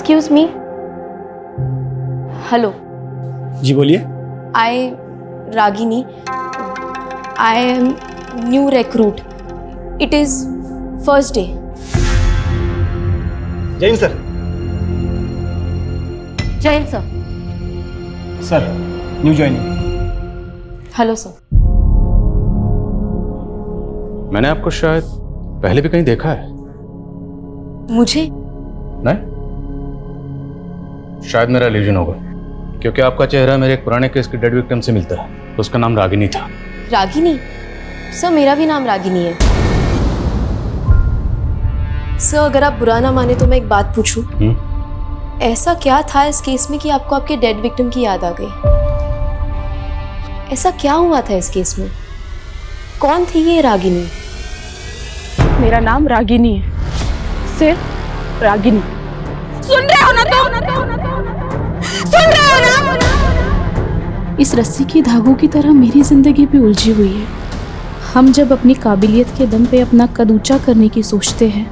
Excuse me. Hello. जी बोलिए। I Ragini, I am new recruit. It is first day. Jain sir. Jain sir. Sir new joining. Hello sir. मैंने आपको शायद पहले भी कहीं देखा है। मुझे? नहीं, शायद मेरा इल्यूजन होगा, क्योंकि आपका चेहरा मेरे एक पुराने केस की डेड विक्टिम से मिलता है। उसका नाम रागिनी था। रागिनी? सर मेरा भी नाम रागिनी है। सर अगर आप बुरा ना माने तो मैं एक बात पूछूं? ऐसा क्या था इस केस में कि आपको आपके डेड विक्टिम की याद आ गई? ऐसा क्या हुआ था इस केस में? कौन थी ये रागिनी? मेरा नाम रागिनी है, सिर्फ रागिनी। सुन रहे हो ना तुम? सुन रहे हो ना? इस रस्सी की धागों की तरह मेरी जिंदगी भी उलझी हुई है। हम जब अपनी काबिलियत के दम पे अपना कद ऊंचा करने की सोचते हैं,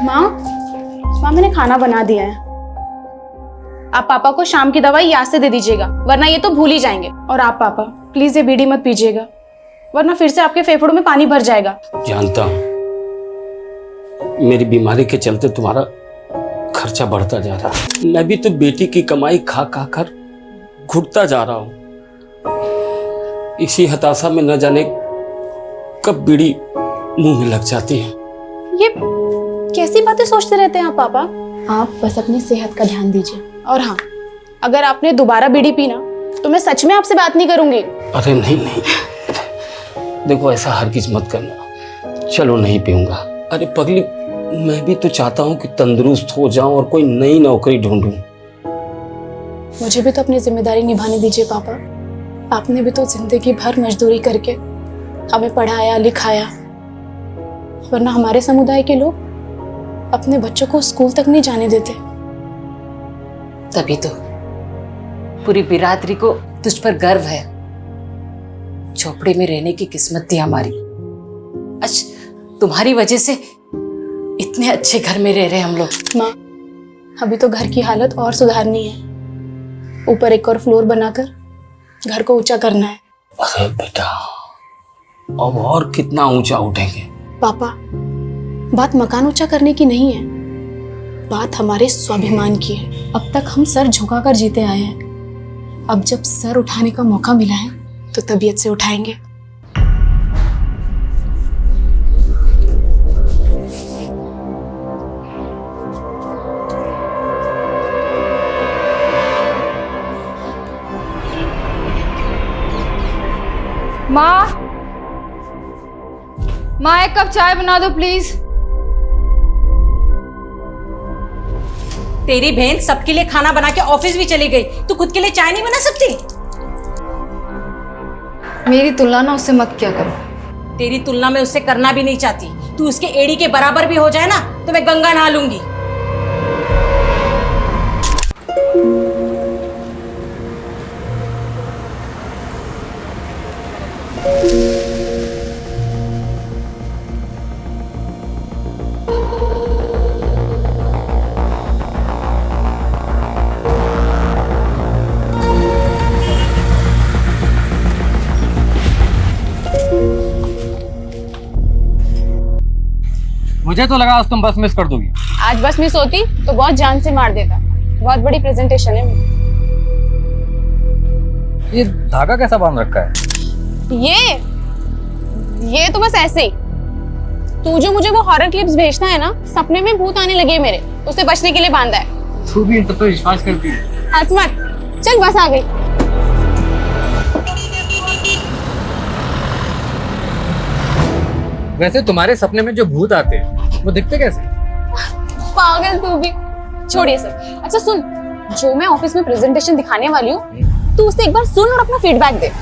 माँ मैंने खाना बना दिया है। आप पापा को शाम की दवाई याद से दे दीजिएगा, वरना ये तो भूल ही जाएंगे। और आप पापा प्लीज ये बीड़ी मत पीजिएगा, वरना फिर से आपके फेफड़ों में पानी भर जाएगा। जानता हूं, मेरी बीमारी के चलते तुम्हारा खर्चा बढ़ता जा रहा है। मैं भी तो बेटी की कमाई खा खा कर घुटता जा रहा हूं। इसी हताशा में न जाने कब बीड़ी मुंह में लग जाती है। ये कैसी बातें सोचते रहते हैं आप पापा? आप बस अपनी सेहत का ध्यान दीजिए। और हाँ, अगर आपने दोबारा बीड़ी पीना तो मैं सच में आपसे बात नहीं करूंगी। अरे नहीं, देखो ऐसा हरगिज मत करना। चलो नहीं पीऊंगा। अरे पगली, मैं भी तो चाहता हूँ कि तंदुरुस्त हो जाऊं और कोई नई नौकरी ढूंढूं। मुझे भी तो अपनी जिम्मेदारी निभाने दीजिए पापा। आपने भी तो जिंदगी भर मजदूरी करके हमें पढ़ाया लिखाया, वरना हमारे समुदाय के लोग अपने बच्चों को स्कूल तक नहीं जाने देते। तभी तो पूरी बिरादरी को तुझ पर गर्व है। झोपड़े में रहने की किस्मत थी हमारी। आज तुम्हारी वजह से इतने अच्छे घर में रह रहे हम लोग। माँ, अभी तो घर की हालत और सुधारनी है। ऊपर एक और फ्लोर बनाकर घर को ऊंचा करना है। अरे बेटा, अब और कितना ऊंचा उठेंगे? पापा, बात मकान ऊंचा करने की नहीं है, बात हमारे स्वाभिमान की है। अब तक हम सर झुकाकर जीते आए हैं। अब जब सर उठाने का मौका मिला है तो तबीयत से उठाएंगे। माँ एक कप चाय बना दो प्लीज। तेरी बहन सबके लिए खाना बना के ऑफिस भी चली गई, तू खुद के लिए चाय नहीं बना सकती? मेरी तुलना ना उससे मत क्या करो। तेरी तुलना में उससे करना भी नहीं चाहती। तू उसके एड़ी के बराबर भी हो जाए ना तो मैं गंगा नहा लूंगी। मुझे तो लगा आज तुम बस मिस कर दोगी। आज बस मिस होती तो बहुत जान से मार देता। बहुत बड़ी प्रेजेंटेशन है मेरी। ये धागा कैसा बांध रखा है? ये तो बस ऐसे ही। तू जो मुझे वो हॉरर क्लिप्स भेजना है ना, सपने में भूत आने लगे मेरे, उससे बचने के लिए बांधा है। तू भी इन सब पे विश्वास करती है? हंस मत, चल बस आ गई। वैसे तुम्हारे सपने में जो भूत आते हैं वो दिखते कैसे? पागल तू भी। छोड़िए सब। अच्छा सुन, जो मैं ऑफिस में प्रेजेंटेशन दिखाने वाली हूँ, तू उसे एक बार सुन और अपना फीडबैक दे।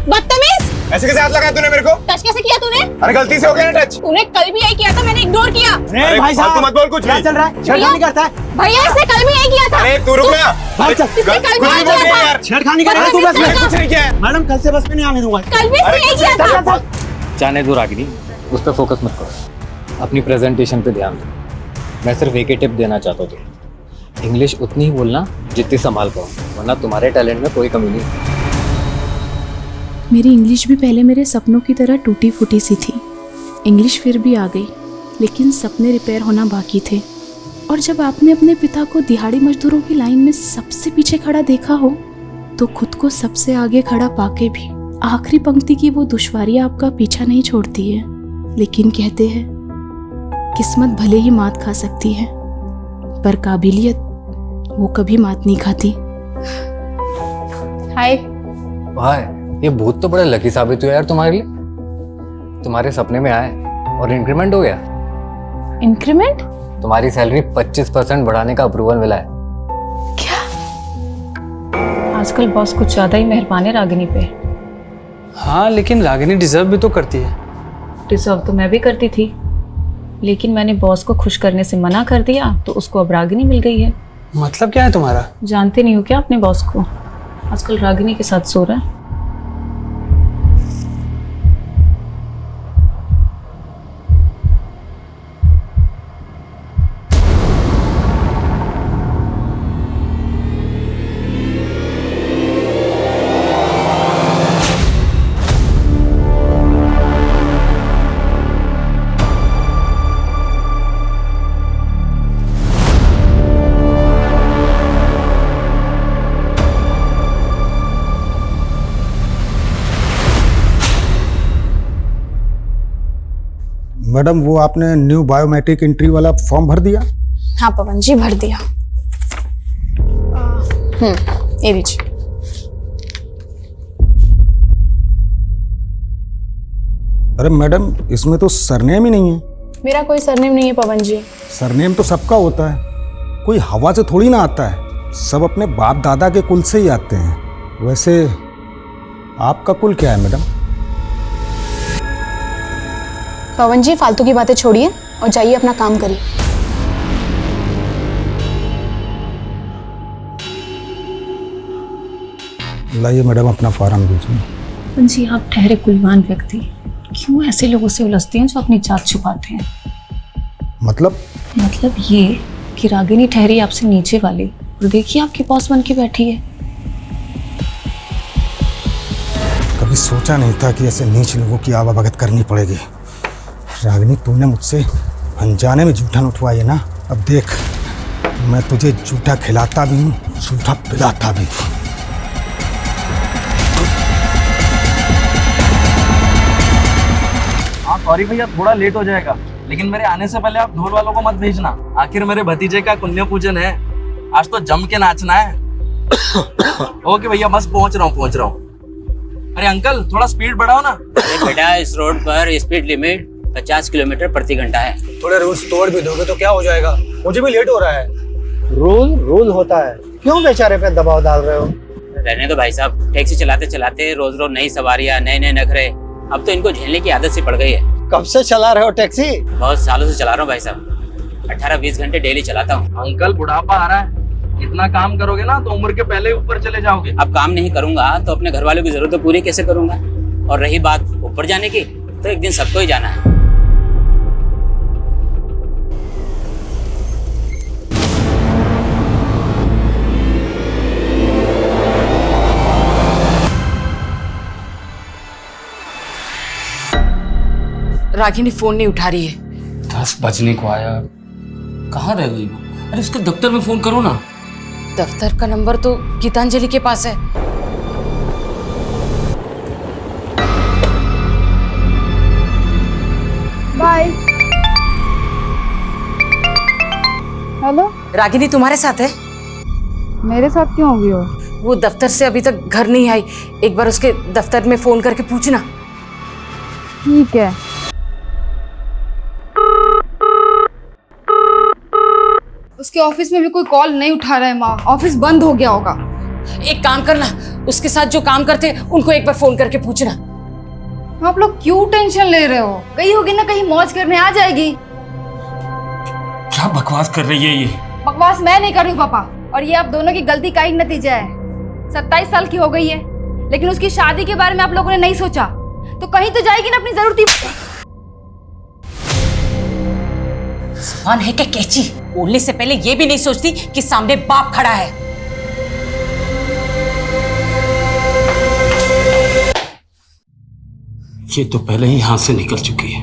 बदतमीज! ऐसे कैसे हाथ लगाया तूने मेरे को? टच कैसे किया तूने? अरे गलती से हो गया ना टच। तूने कल भी यही किया था, मैंने इग्नोर किया। अरे भाई साहब मत बोल कुछ भी। चल रहा है छेड़खानी करता है। भैया इसने कल भी यही किया था। अरे तू रुक ना। भाई चल, इसने कल भी कुछ यही नहीं बोल किया रही था। यार। छेड़खानी कर रहा है तू बस में। कुछ नहीं किया है। मैडम कल से बस में नहीं आने दूंगा। कल भी इसने यही किया था। जाने दो रागिनी, उस पर फोकस मत करो, अपनी प्रेजेंटेशन पे ध्यान दो। मैं सिर्फ एक ही टिप देना चाहता हूँ तुम्हें, इंग्लिश उतनी ही बोलना जितनी संभाल पाओ, वरना तुम्हारे टैलेंट में कोई कमी नहीं। मेरी इंग्लिश भी पहले मेरे सपनों की तरह टूटी फूटी सी थी। इंग्लिश फिर भी आ गई, लेकिन सपने रिपेयर होना बाकी थे। और जब आपने अपने पिता को दिहाड़ी मजदूरों की लाइन में सबसे पीछे खड़ा देखा हो, तो खुद को सबसे आगे खड़ा पाके भी आखिरी पंक्ति की वो दुश्वारियां आपका पीछा नहीं छोड़ती है। लेकिन कहते हैं किस्मत भले ही मात खा सकती है, पर काबिलियत वो कभी मात नहीं खाती। हाय। भाई ये भूत तो बड़ा लकी साबित हुआ यार तुम्हारे लिए। तुम्हारे सपने में आए और इंक्रीमेंट हो गया। इंक्रीमेंट? तुम्हारी सैलरी 25% बढ़ाने का अप्रूवल मिला है। आजकल बॉस कुछ ज्यादा ही मेहरबान है रागिनी पे। हाँ लेकिन रागिनी डिजर्व भी तो करती है। डिजर्व तो मैं भी करती थी, लेकिन मैंने बॉस को खुश करने से मना कर दिया, तो उसको अब रागिनी मिल गई है। मतलब क्या है तुम्हारा? जानते नहीं हो क्या अपने बॉस को? आजकल रागिनी के साथ सो रहा है। मैडम वो आपने न्यू बायोमेट्रिक एंट्री वाला फॉर्म भर दिया? हाँ पवन जी भर दिया। ये लीजिए। अरे मैडम इसमें तो सरनेम ही नहीं है। मेरा कोई सरनेम नहीं है पवन जी। सरनेम तो सबका होता है, कोई हवा से थोड़ी ना आता है, सब अपने बाप दादा के कुल से ही आते हैं। वैसे आपका कुल क्या है मैडम? पवन जी फालतू की बातें छोड़िए और जाइए अपना काम करिए। लाइए मैडम अपना फॉर्म दीजिए। पवन जी आप ठहरे कुलवान व्यक्ति, क्यों ऐसे लोगों से उलझते हैं जो अपनी जात छुपाते हैं? मतलब ये कि रागिनी ठहरी आपसे नीचे वाली, और देखिए आपके बॉस बन के बैठी है। कभी सोचा नहीं था कि ऐसे नीच लोगों की आवाभगत करनी पड़ेगी। रागिनी तूने मुझसे अनजाने में जूठा उठवाई है ना, अब देख मैं तुझे जूठा खिलाता भी हूँ, जूठा पिलाता भी हूँ। हाँ सॉरी भैया थोड़ा लेट हो जाएगा, लेकिन मेरे आने से पहले आप ढोल वालों को मत भेजना। आखिर मेरे भतीजे का पुण्य पूजन है, आज तो जम के नाचना है। ओके भैया बस पहुंच रहा हूँ। अरे अंकल थोड़ा स्पीड बढ़ाओ ना। अरे बेटा इस रोड पर स्पीड लिमिट 50 किलोमीटर प्रति घंटा है। थोड़े रूल्स तोड़ भी दोगे तो क्या हो जाएगा? मुझे भी लेट हो रहा है। रूल होता है, क्यों बेचारे पे दबाव डाल रहे हो? रहने दो भाई साहब, टैक्सी चलाते चलाते रोज रोज नई सवारियां, नए नए नखरे, अब तो इनको झेलने की आदत सी पड़ गई है। कब से चला रहे हो टैक्सी? बहुत सालों से चला रहा हूँ भाई साहब, 18-20 घंटे डेली चलाता हूँ। अंकल बुढ़ापा आ रहा है, इतना काम करोगे ना तो उम्र के पहले ऊपर चले जाओगे। अब काम नहीं करूंगा तो अपने घर वालों की जरूरतें पूरी कैसे करूंगा? और रही बात ऊपर जाने की, तो एक दिन सबको ही जाना है। रागिनी फोन नहीं उठा रही है। 10 बजने को आया, कहाँ रह गई वो? अरे उसके दफ्तर में फोन करो ना। दफ्तर का नंबर तो गीतांजलि के पास है। बाय। हेलो रागिनी तुम्हारे साथ है? मेरे साथ क्यों होगी हो? वो दफ्तर से अभी तक घर नहीं आई, एक बार उसके दफ्तर में फोन करके पूछना। ठीक है। उसके ऑफिस में भी कोई कॉल नहीं उठा रहा है माँ, ऑफिस बंद हो गया होगा। एक काम करना, उसके साथ जो काम करते उनको एक बार फोन करके पूछना। आप लोग क्यों टेंशन ले रहे हो? गई होगी ना कहीं मौज करने, आ जाएगी। क्या बकवास कर रही है ये? बकवास मैं नहीं कर रही हूँ पापा, और ये आप दोनों की गलती का ही नतीजा है। 27 साल की हो गई है, लेकिन उसकी शादी के बारे में आप लोगों ने नहीं सोचा, तो कहीं तो जाएगी ना अपनी जरूरती। जुबान है क्या कैची? बोलने से पहले ये भी नहीं सोचती कि सामने बाप खड़ा है। ये तो पहले ही हाथ से निकल चुकी है,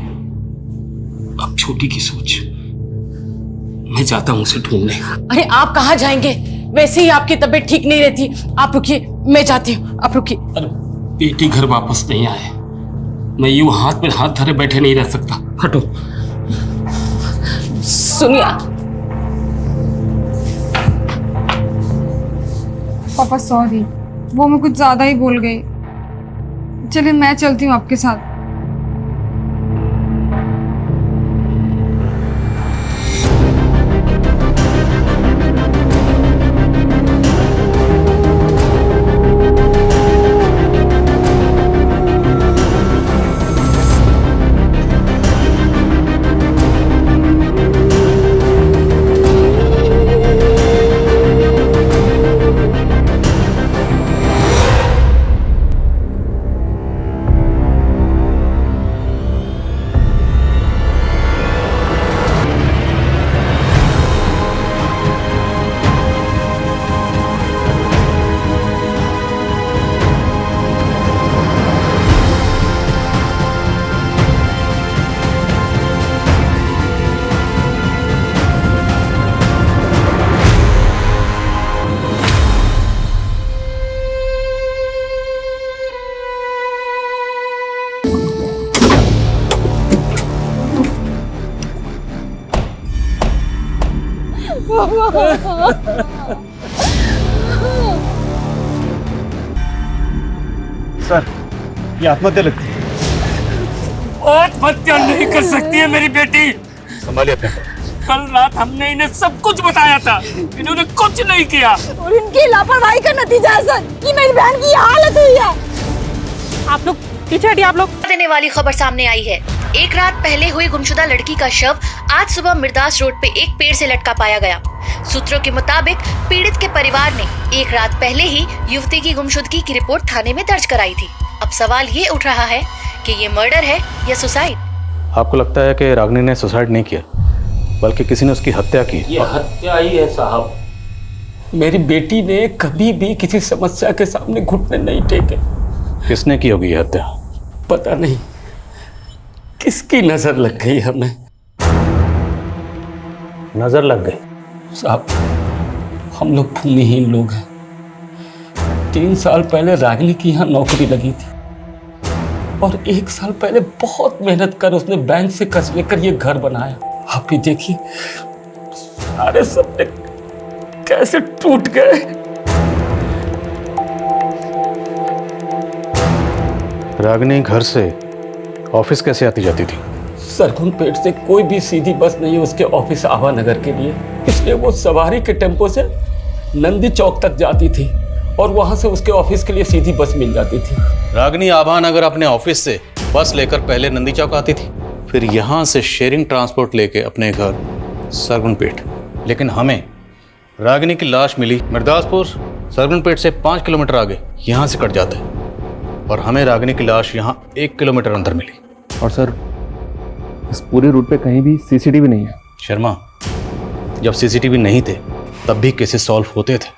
अब छोटी की सोच। मैं जाता हूं उसे ढूंढने। अरे आप कहाँ जाएंगे? वैसे ही आपकी तबीयत ठीक नहीं रहती। आप रुकिए, मैं जाती हूँ, आप रुकिए। अरे बेटी घर वापस नहीं आए, मैं यूं हाथ में हाथ धरे बैठे नहीं रह सकता। हटो। सुनिए पापा सॉरी, वो मैं कुछ ज्यादा ही बोल गई। चलिए मैं चलती हूँ आपके साथ। सर, ये आत्महत्या लगती है। आत्महत्या नहीं कर सकती है मेरी बेटी। संभालिए अपने। कल रात हमने इन्हें सब कुछ बताया था, इन्होंने कुछ नहीं किया। और इनकी लापरवाही का नतीजा है सर कि मेरी बहन की हालत हुई है। आप लोग पीछे हटिए। आप लोग देने वाली खबर सामने आई है। एक रात पहले हुई गुमशुदा लड़की का शव आज सुबह मिर्दास रोड पे एक पेड़ से लटका पाया गया। सूत्रों के मुताबिक पीड़ित के परिवार ने एक रात पहले ही युवती की गुमशुदगी की रिपोर्ट थाने में दर्ज कराई थी। अब सवाल ये उठ रहा है कि ये मर्डर है या सुसाइड। आपको लगता है कि रागिनी ने सुसाइड नहीं किया, बल्कि किसी ने उसकी हत्या की? ये हत्या ही है साहब। मेरी बेटी ने कभी भी किसी समस्या के सामने घुटने नहीं टेके। किसने की होगी ये हत्या? पता नहीं, किसकी नजर लग गई हमें। नजर लग गई? साहब, हम लोग भूमिहीन लोग हैं। 3 साल पहले रागिनी की यहाँ नौकरी लगी थी, और 1 साल पहले बहुत मेहनत कर उसने बैंक से कर्ज लेकर ये घर बनाया। आप ही देखिए, सारे सपने कैसे टूट गए। रागिनी घर से ऑफिस कैसे आती जाती थी? सरगुन पेट से कोई भी सीधी बस नहीं है उसके ऑफिस आवा नगर के लिए, इसलिए वो सवारी के टेम्पो से नंदी चौक तक जाती थी, और वहां से उसके ऑफिस के लिए सीधी बस मिल जाती थी। रागिनी आभा नगर अपने ऑफिस से बस लेकर पहले नंदी चौक आती थी, फिर यहाँ से शेयरिंग ट्रांसपोर्ट लेके अपने घर सरगुनपेट। लेकिन हमें रागिनी की लाश मिली मिर्दासपुर, सरगुनपेट से 5 किलोमीटर आगे, यहाँ से कट जाता है, और हमें रागिनी की लाश यहाँ 1 किलोमीटर अंदर मिली। और सर, इस पूरे रूट पे कहीं भी सीसीटीवी नहीं है। शर्मा, जब सीसीटीवी नहीं थे तब भी केसेस सॉल्व होते थे।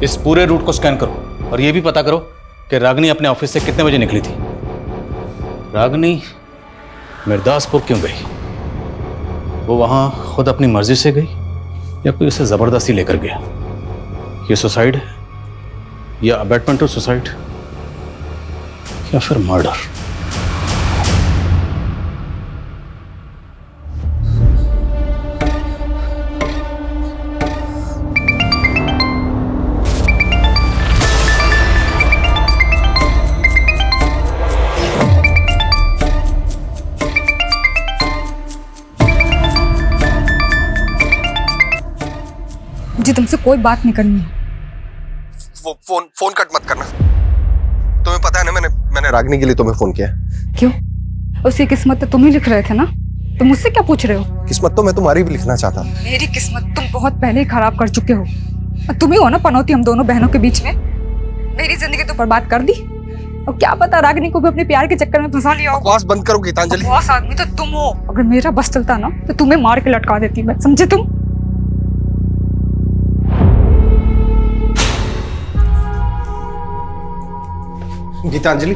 इस पूरे रूट को स्कैन करो और ये भी पता करो कि रागिनी अपने ऑफिस से कितने बजे निकली थी। रागिनी मिर्दासपुर क्यों गई? वो वहां खुद अपनी मर्जी से गई या कोई उसे जबरदस्ती लेकर गया? ये सुसाइड है या अबैटमेंट टू सुसाइड या फिर मर्डर? मुझे तुमसे कोई बात नहीं करनी है। वो फोन कट मत करना। तुम्हें पता है ना मैंने मैंने रागिनी के लिए तुम्हें फोन किया। क्यों? उसकी किस्मत तो तुम ही लिख रहे थे ना, तो मुझसे क्या पूछ रहे हो? किस्मत तो मैं तुम्हारी भी लिखना चाहता। मेरी किस्मत तुम बहुत पहले ही खराब कर चुके हो। तुम ही हो ना पनौती हम दोनों बहनों के बीच में। मेरी जिंदगी तो बर्बाद कर दी, और क्या पता रागिनी को भी अपने प्यार के चक्कर में फंसा लिया हो। बकवास बंद करो गीतांजलि। बॉस आदमी तो तुम हो। अगर मेरा बस चलता ना तो तुम्हें मार के लटका देती मैं, समझे तुम? गीतांजलि,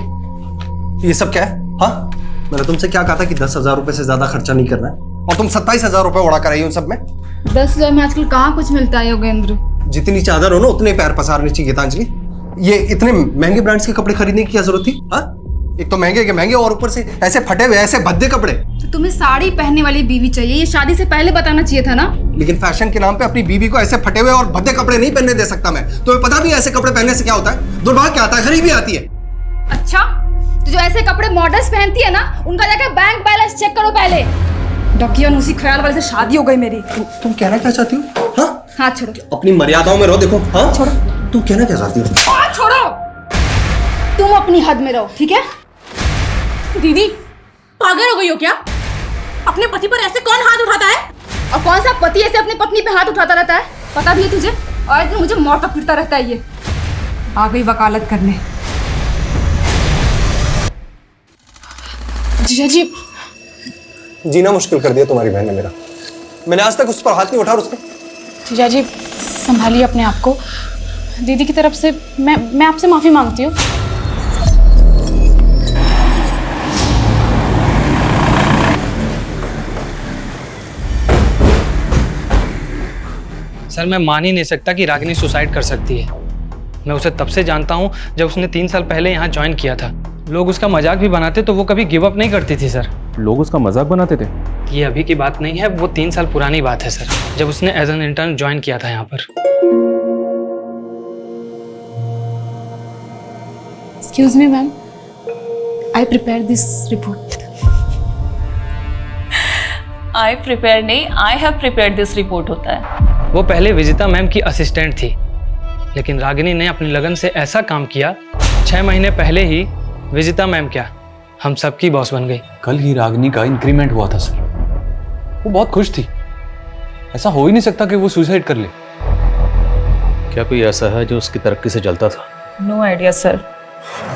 ये सब क्या है? हाँ, मैंने तुमसे क्या कहा था कि 10,000 रुपए से ज्यादा खर्चा नहीं करना है, और तुम 27,000 रुपए उड़ा कर आई हो उन सब में। 10,000 में आजकल कहाँ कुछ मिलता है योगेंद्र? जितनी चादर हो ना उतने पैर पसारने चाहिए गीतांजलि। ये इतने महंगे ब्रांड्स के कपड़े खरीदने की क्या जरूरत थी? हाँ, एक तो महंगे के महंगे और ऊपर से ऐसे फटे हुए ऐसे भद्दे कपड़े। तो तुम्हें साड़ी पहनने वाली बीवी चाहिए, ये शादी से पहले बताना चाहिए था ना। लेकिन फैशन के नाम पे अपनी बीवी को ऐसे फटे हुए और भद्दे कपड़े नहीं पहनने दे सकता मैं। तुम्हें पता भी है ऐसे कपड़े पहनने से क्या होता है? दुर्भाग्य क्या आता है, गरीबी आती है। अच्छा, तो जो ऐसे कपड़े मॉडल्स पहनती है ना, उनका जाकर बैंक बैलेंस चेक करो पहले। डकियन उसी ख्याल वाले से शादी हो गई मेरी। तुम कहना क्या चाहती हो? हाँ, हाथ छोड़ो। अपनी मर्यादाओं में रहो। देखो, हाँ छोड़ो। तुम कहना क्या चाहती हो? हाथ छोड़ो। तुम अपनी हद में रहो, ठीक है? दीदी पागल हो गई हो क्या? अपने पति पर ऐसे कौन हाथ उठाता है? और कौन सा पति ऐसे अपनी पत्नी पे हाथ उठाता रहता है? पता भी है तुझे? और दिन मुझे मौत तक फिरता रहता है ये। आ गई वकालत करने। जीजा जी, जीना मुश्किल कर दिया तुम्हारी बहन ने मेरा। मैंने आज तक उस पर हाथ नहीं उठा। उसने जीजा जी संभालिए अपने आप को। दीदी की तरफ से मैं आपसे माफी मांगती हूँ। सर मैं मान ही नहीं सकता कि रागिनी सुसाइड कर सकती है। मैं उसे तब से जानता हूँ जब उसने 3 साल पहले यहाँ ज्वाइन किया था। लोग उसका मजाक भी बनाते तो वो कभी गिव अप नहीं करती थी सर। लोग उसका मजाक बनाते थे? ये अभी की बात नहीं है, वो 3 साल पुरानी बात है सर, जब उसने एज एन इंटर्न ज्वाइन किया था यहाँ पर। Excuse me ma'am, I prepare this report. I prepare नहीं, I have prepared this report होता है। वो पहले विजिता मैम की असिस्टेंट थी, लेकिन रागिनी ने अपनी लगन से ऐसा काम किया, 6 महीने पहले ही विजिता मैम क्या हम सबकी बॉस बन गई। कल ही रागिनी का इंक्रीमेंट हुआ था सर। वो बहुत खुश थी। ऐसा हो ही नहीं सकता कि वो सुसाइड कर ले। क्या कोई ऐसा है जो उसकी तरक्की से जलता था? नो आइडिया सर,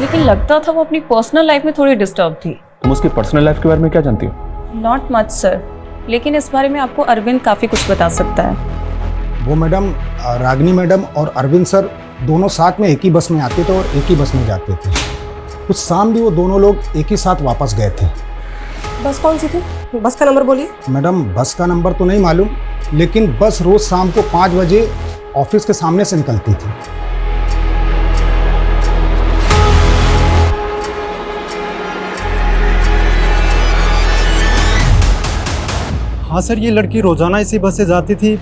लेकिन लगता था वो अपनी पर्सनल लाइफ में थोड़ी डिस्टर्ब थी। तुम उसकी पर्सनल लाइफ के बारे में क्या जानती हो? नॉट मच सर, लेकिन इस बारे में आपको अरविंद काफ़ी कुछ बता सकता है। वो मैडम, रागिनी मैडम और अरविंद सर दोनों साथ में एक ही बस में आते थे और एक ही बस में जाते थे। कुछ शाम भी वो दोनों लोग एक ही साथ वापस गए थे। बस कौन सी थी? बस का नंबर बोलिए। मैडम बस का नंबर तो नहीं मालूम, लेकिन बस रोज शाम को 5 बजे ऑफिस के सामने से निकलती थी। हाँ सर, ये लड़की रोजाना इसी बस से जाती थी,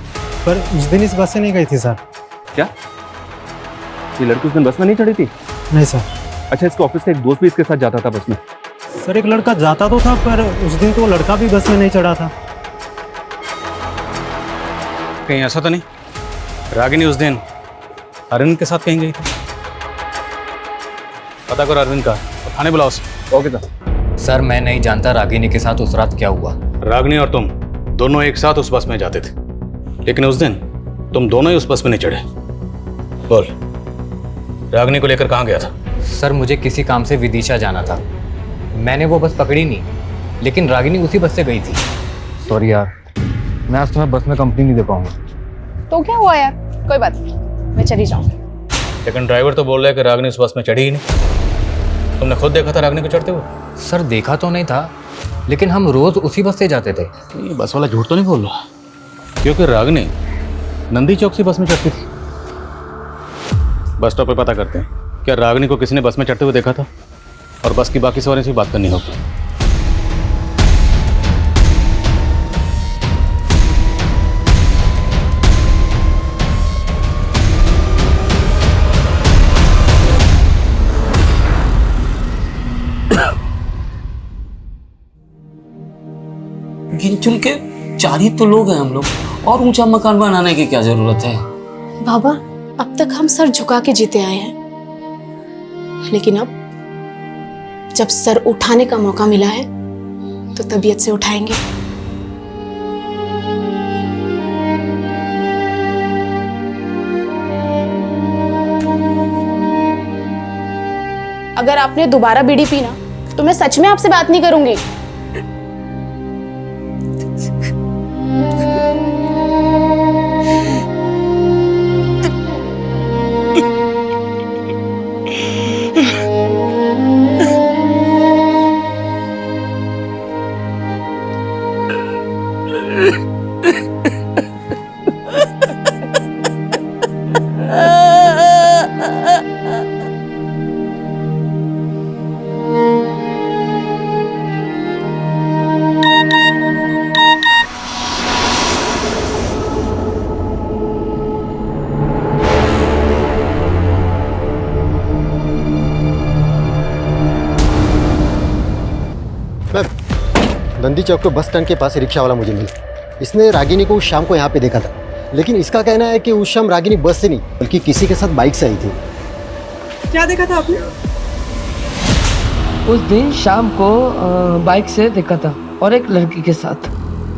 पर उस दिन इस बस से नहीं गई थी सर। क्या ये लड़की उस दिन बस में नहीं चढ़ी थी? नहीं सर। अच्छा, इसके ऑफिस का एक दोस्त भी इसके साथ जाता था बस में? सर एक लड़का जाता तो था, पर उस दिन तो वो लड़का भी बस में नहीं चढ़ा था। कहीं ऐसा तो नहीं रागिनी उस दिन अरविंद के साथ कहीं गई थी? पता करो अरविंद का, थाने बुलाओ उसे। ओके सर, मैं नहीं जानता रागिनी के साथ उस रात क्या हुआ। रागिनी और तुम दोनों एक साथ उस बस में जाते थे, लेकिन उस दिन तुम दोनों ही उस बस में नहीं चढ़े। बोल, रागिनी को लेकर कहाँ गया था? सर मुझे किसी काम से विदिशा जाना था, मैंने वो बस पकड़ी नहीं, लेकिन रागिनी उसी बस से गई थी। सॉरी यार, मैं आज तुम्हें बस में कंपनी नहीं दे पाऊंगा। तो क्या हुआ यार, कोई बात नहीं, मैं चली जाऊँ। लेकिन ड्राइवर तो बोल रहा है कि रागिनी उस बस में चढ़ी ही नहीं। तुमने खुद देखा था रागिनी को चढ़ते हुए? सर देखा तो नहीं था, लेकिन हम रोज उसी बस से जाते थे। ये बस वाला झूठ तो नहीं बोल रहा, क्योंकि रागिनी नंदी चौक से बस में चढ़ती थी। बस स्टॉप पे पता करते हैं, क्या रागिनी को किसी ने बस में चढ़ते हुए देखा था? और बस की बाकी सवारी से बात करनी होगी। गिन चुन के 4 ही तो लोग हैं हम लोग, और ऊंचा मकान बनाने की क्या जरूरत है? बाबा, अब तक हम सर झुका के जीते आए हैं, लेकिन अब जब सर उठाने का मौका मिला है तो तबीयत से उठाएंगे। अगर आपने दोबारा बीड़ी पी ना तो मैं सच में आपसे बात नहीं करूंगी। नंदी चौक के बस स्टैंड के पास रिक्शा वाला मुझे मिला। इसने रागिनी को उस शाम को यहाँ पे देखा था, लेकिन इसका कहना है कि उस शाम रागिनी बस से नहीं बल्कि किसी के साथ बाइक से आई थी। क्या देखा था आपने? उस दिन शाम को बाइक से देखा था और एक लड़की के साथ।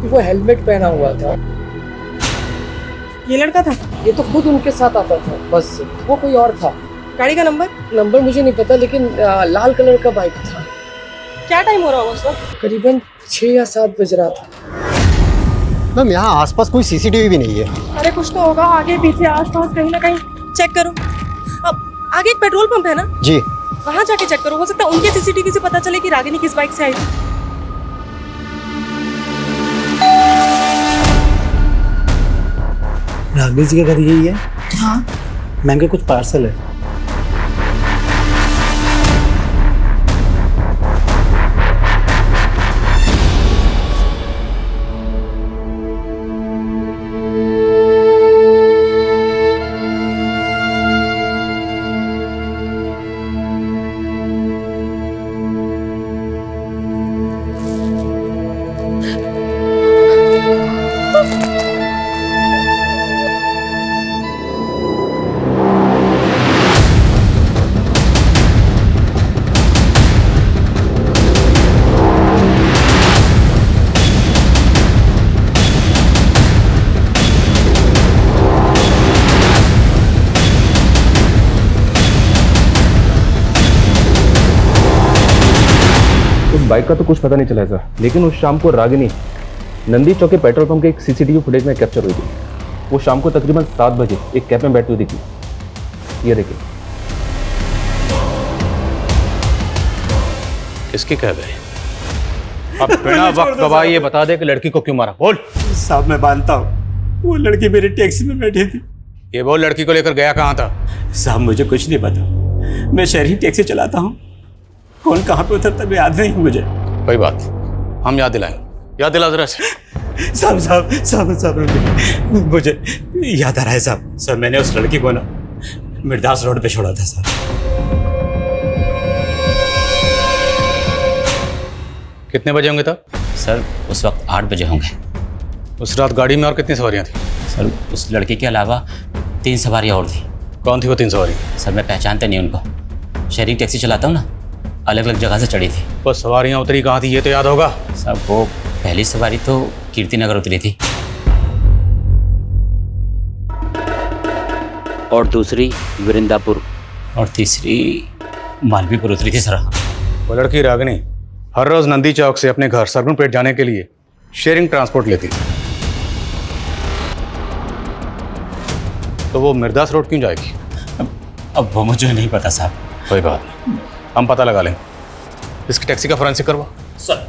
वो हेलमेट पहना हुआ था। ये लड़का था? ये तो खुद उनके साथ आता था बस से, वो कोई और था। गाड़ी का नंबर? नंबर मुझे नहीं पता, लेकिन लाल कलर का बाइक था। क्या टाइम हो रहा होगा उस वक्त? करीबन 6 या 7 बज रहा था। मैम यहाँ आसपास कोई सीसीटीवी भी नहीं है। अरे कुछ तो होगा, आगे पीछे आसपास कहीं ना कहीं चेक करो। अब आगे एक पेट्रोल पंप है ना जी, वहाँ जाके चेक करो, हो सकता है उनके सीसीटीवी से पता चले कि रागिनी किस बाइक से आई थी। राघवी जी का घर यही है? हाँ। महंगे कुछ पार्सल है। बाइक का तो कुछ पता नहीं चला सर, लेकिन उस शाम को रागिनी नंदी चौक के पेट्रोल पंप के एक सीसीटीवी फुटेज में कैप्चर हुई थी। वो शाम को तकरीबन 7 बजे एक कैब में बैठी हुई दिखी। ये देखिए। किसकी कैब है? अब बिना वक्त गवाए ये बता दे कि लड़की को क्यों मारा। बोल। साहब मैं मानता हूँ, वो लड़की मेरी टैक्सी में बैठी थी। ये बोल, लड़की को लेकर गया कहाँ था? साहब मुझे कुछ नहीं पता, मैं शहरी टैक्सी चलाता हूँ। कौन कहाँ पे उतरता मैं याद नहीं मुझे। कोई बात, हम याद दिलाएंगे। याद दिला जरा से। साहब मुझे याद आ रहा है साहब। सर मैंने उस लड़की को ना मिर्दास रोड पे छोड़ा था साहब। कितने बजे होंगे तब? सर उस वक्त 8 बजे होंगे। उस रात गाड़ी में और कितनी सवारियां थी? सर उस लड़की के अलावा 3 सवारियां और थी। कौन थी वो 3 सवारी? सर मैं पहचानते नहीं उनको, शहरी टैक्सी चलाता हूँ ना, अलग अलग जगह से चढ़ी थी। वो सवारियां उतरी कहाँ थी ये तो याद होगा? साहब वो पहली सवारी तो कीर्ति नगर उतरी थी और दूसरी वृंदापुर और तीसरी मालवीपुर उतरी थी सर। वो लड़की रागिनी हर रोज नंदी चौक से अपने घर सरगुनपेट जाने के लिए शेयरिंग ट्रांसपोर्ट लेती थी, तो वो मिर्दास रोड क्यों जाएगी? अब वो मुझे नहीं पता साहब। कोई बात नहीं, हम पता लगा लेंगे। इसकी टैक्सी का फोरेंसिक करवा। सर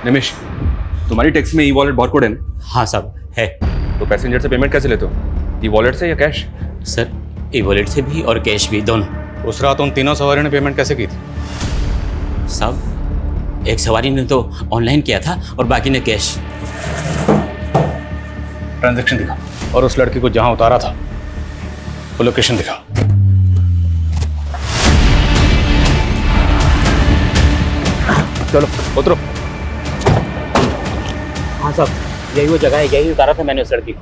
निमिष, तुम्हारी टैक्सी में ई वॉलेट बारकोड है ना? हाँ साहब है। तो पैसेंजर से पेमेंट कैसे लेते हो? ई वॉलेट से या कैश? सर ई वॉलेट से भी और कैश भी, दोनों। उस रात उन तीनों सवारियों ने पेमेंट कैसे की थी? साहब एक सवारी ने तो ऑनलाइन किया था और बाकी ने कैश। ट्रांजैक्शन दिखा और उस लड़की को जहां उतारा था वो लोकेशन दिखा। चलो उतरो। हाँ साहब। यही वो जगह है, यही उतारा था मैंने उस लड़की को।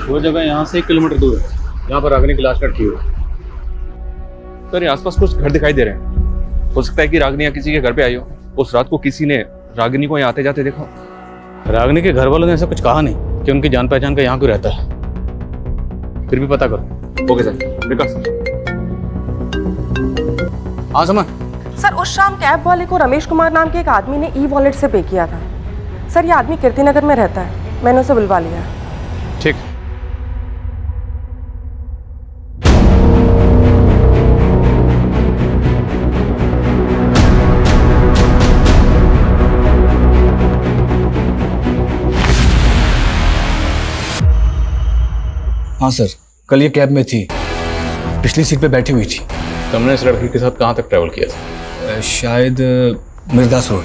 वो जगह यहाँ से 1 किलोमीटर दूर है, यहाँ पर रागिनी की लाश लटकी हुई है। सर, यहाँ आसपास कुछ घर दिखाई दे रहे हैं। हो सकता है कि रागिनी या किसी के घर पे आई हो। उस रात को किसी ने रागिनी को यहाँ आते जाते देखा। रागिनी के घर वालों ने ऐसा कुछ कहा नहीं कि उनकी जान पहचान का यहाँ क्यों रहता है। फिर भी पता करो। ओके सर, विकास। हाँ समझ। सर, उस शाम कैब वाले को रमेश कुमार नाम के एक आदमी ने ई वॉलेट से पे किया था। सर, ये आदमी कीर्तिनगर में रहता है, मैंने उसे बुलवा लिया। ठीक। हाँ सर, कल ये कैब में थी, पिछली सीट पे बैठी हुई थी। तुमने इस लड़की के साथ कहाँ तक ट्रैवल किया था? शायद मिर्दास रोड।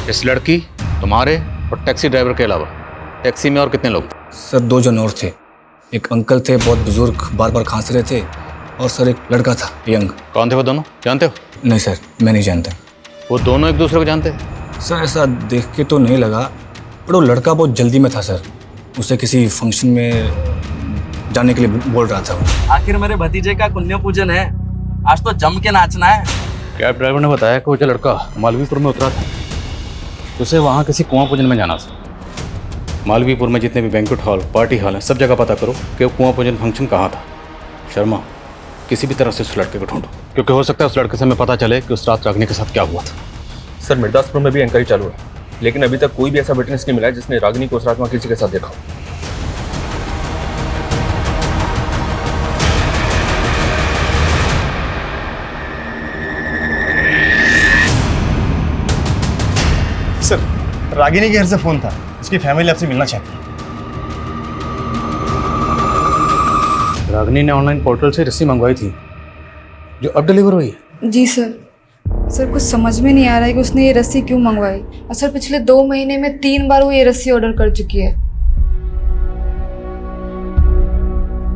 इस लड़की, तुम्हारे और टैक्सी ड्राइवर के अलावा टैक्सी में और कितने लोग थे? सर 2 जन और थे। एक अंकल थे, बहुत बुजुर्ग, बार बार खांस रहे थे, और सर एक लड़का था, यंग। कौन थे वो दोनों, जानते हो? नहीं सर, मैं नहीं जानता। वो दोनों एक दूसरे को जानते? सर ऐसा देख के तो नहीं लगा, पर वो लड़का बहुत जल्दी में था सर। उसे किसी फंक्शन में जाने के लिए बोल रहा था वो। आखिर मेरे भतीजे का पुण्य पूजन है, आज तो जम के नाचना है। कैब ड्राइवर ने बताया कि वो जो लड़का मालवीपुर में उतरा था, उसे वहाँ किसी कुआं पूजन में जाना था। मालवीपुर में जितने भी बैंक्वेट हॉल, पार्टी हॉल हैं, सब जगह पता करो कि वो कुआं पूजन फंक्शन कहाँ था। शर्मा, किसी भी तरह से उस लड़के को ढूंढो, क्योंकि हो सकता है उस लड़के से हमें पता चले कि उस रात रागिनी के साथ क्या हुआ था। सर, मिर्दासपुर में भी इंक्वायरी चालू है, लेकिन अभी तक कोई भी ऐसा विटनेस नहीं मिला है जिसने रागिनी को उस रात वहाँ किसी के साथ देखा हो। सर, रागिनी के घर से फोन था, उसकी फैमिली आपसे मिलना चाहती है। रागिनी ने ऑनलाइन पोर्टल से रस्सी मंगवाई थी, जो अब डिलीवर हुई है। जी सर। सर कुछ समझ में नहीं आ रहा है कि उसने ये रस्सी क्यों मंगवाई। और सर पिछले 2 महीने में 3 बार वो ये रस्सी ऑर्डर कर चुकी है।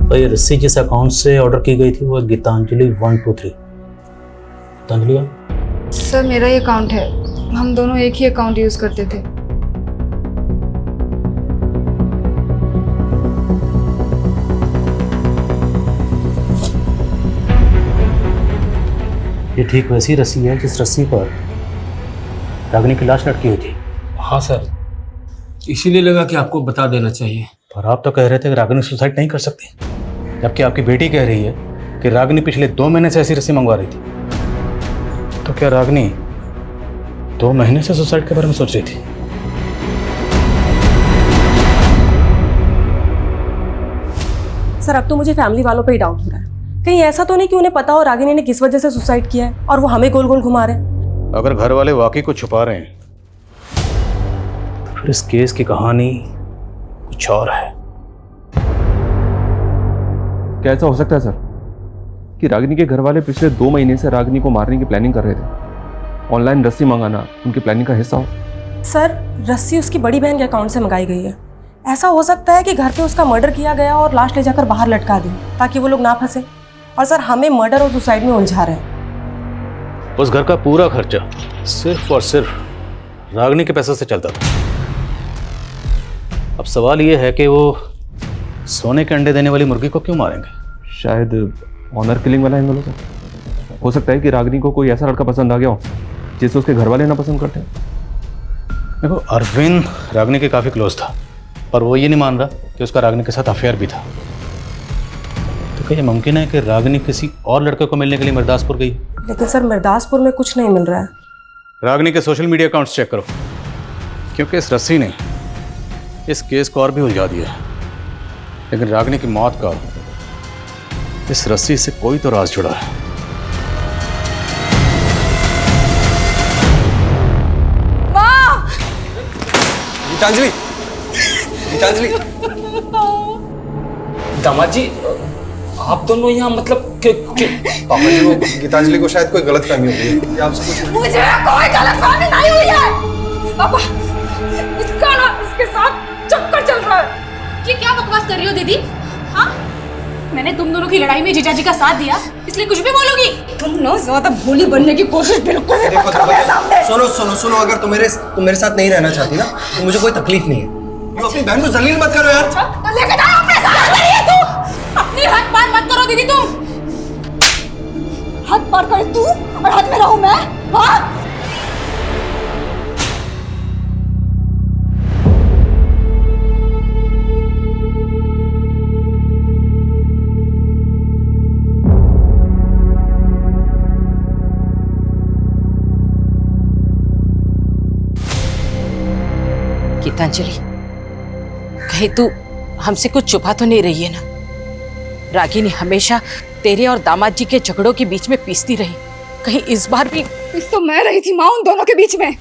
तो ये रस्सी जिस अकाउंट से ऑर्डर की गई थी वो गीतांजलि 123। गीतांजलि सर मेरा ही अकाउंट है, हम दोनों एक ही अकाउंट यूज करते थे। ये ठीक वैसी रस्सी है जिस रस्सी पर रागिनी की लाश लटकी हुई थी। हाँ सर, इसीलिए लगा कि आपको बता देना चाहिए। पर आप तो कह रहे थे कि रागिनी सुसाइड नहीं कर सकती, जबकि आपकी बेटी कह रही है कि रागिनी पिछले 2 महीने से ऐसी रस्सी मंगवा रही थी। तो क्या रागिनी 2 महीने से सुसाइड के बारे में सोच रही थी? सर, अब तो मुझे फैमिली वालों पे ही डाउट हो रहा है। कहीं ऐसा तो नहीं कि उन्हें पता हो रागिनी ने किस वजह से सुसाइड किया है और वो हमें गोल गोल घुमा रहे हैं। अगर घर वाले वाकई कुछ छुपा रहे हैं तो फिर इस केस की कहानी कुछ और है। क्या ऐसा हो सकता है सर कि रागिनी के घर वाले पिछले 2 महीने से रागिनी को मारने की प्लानिंग कर रहे थे? ऑनलाइन रस्सी मंगाना उनकी प्लानिंग का हिस्सा हो? सर, रस्सी उसकी बड़ी बहन के अकाउंट से मंगाई गई है। ऐसा हो सकता है कि घर पे उसका मर्डर किया गया और लाश ले जाकर बाहर लटका दी ताकि वो लोग ना फंसे। और सर, हमें मर्डर और सुसाइड में उलझा रहे हैं। उस घर का पूरा खर्चा सिर्फ और सिर्फ रागिनी के पैसे से चलता था। अब सवाल ये है कि वो सोने के अंडे देने वाली मुर्गी को क्यों मारेंगे? शायद ऑनर किलिंग वाला एंगल हो सकता है कि रागिनी को कोई ऐसा लड़का पसंद आ गया हो जिसे उसके घर वाले ना पसंद करते। देखो, अरविंद रागिनी के काफ़ी क्लोज था, पर वो ये नहीं मान रहा कि उसका रागिनी के साथ अफेयर भी था। तो क्या ये मुमकिन है कि रागिनी किसी और लड़के को मिलने के लिए मिर्दासपुर गई? लेकिन सर, मिर्दासपुर में कुछ नहीं मिल रहा है। रागिनी के सोशल मीडिया अकाउंट्स चेक करो, क्योंकि इस रस्सी ने इस केस को और भी उलझा दिया है। लेकिन रागिनी की मौत का इस रस्सी से कोई तो राज जुड़ा है। गीतांजलि, गीतांजलि। दामाद जी, आप दोनों यहाँ मतलब पापा जी, वो गीतांजलि को शायद कोई गलतफहमी हो गई है। आपसे कुछ मुझे कोई गलतफहमी नहीं हुई है। पापा, इसका ना इसके साथ चक्कर चल रहा है। ये क्या बकवास कर रही हो दीदी? हाँ, मैंने तुम दोनों की लड़ाई में जीजाजी का साथ दिया, इसलिए कुछ भी बोलोगी? तुम ना ज्यादा भोली बनने की कोशिश बिल्कुल भी मत करो मेरे सामने। सुनो सुनो सुनो, अगर तुम मेरे साथ नहीं रहना चाहती ना तो मुझे कोई तकलीफ नहीं है। तुम अपनी बहन को जलील मत करो यार। तो लेके जाओ अपने साथ। तू अपनी हद पार मत करो दीदी। तुम हद पार करे तू और हद में रहूं मैं? हाँ? गीतांजलि, कहीं तू हमसे कुछ छुपा तो नहीं रही है ना? रागिनी हमेशा तेरे और दामाद जी के झगड़ों के बीच में पीसती रही, कहीं इस बार भी? इस तो मैं रही थी माँ उन दोनों के बीच में।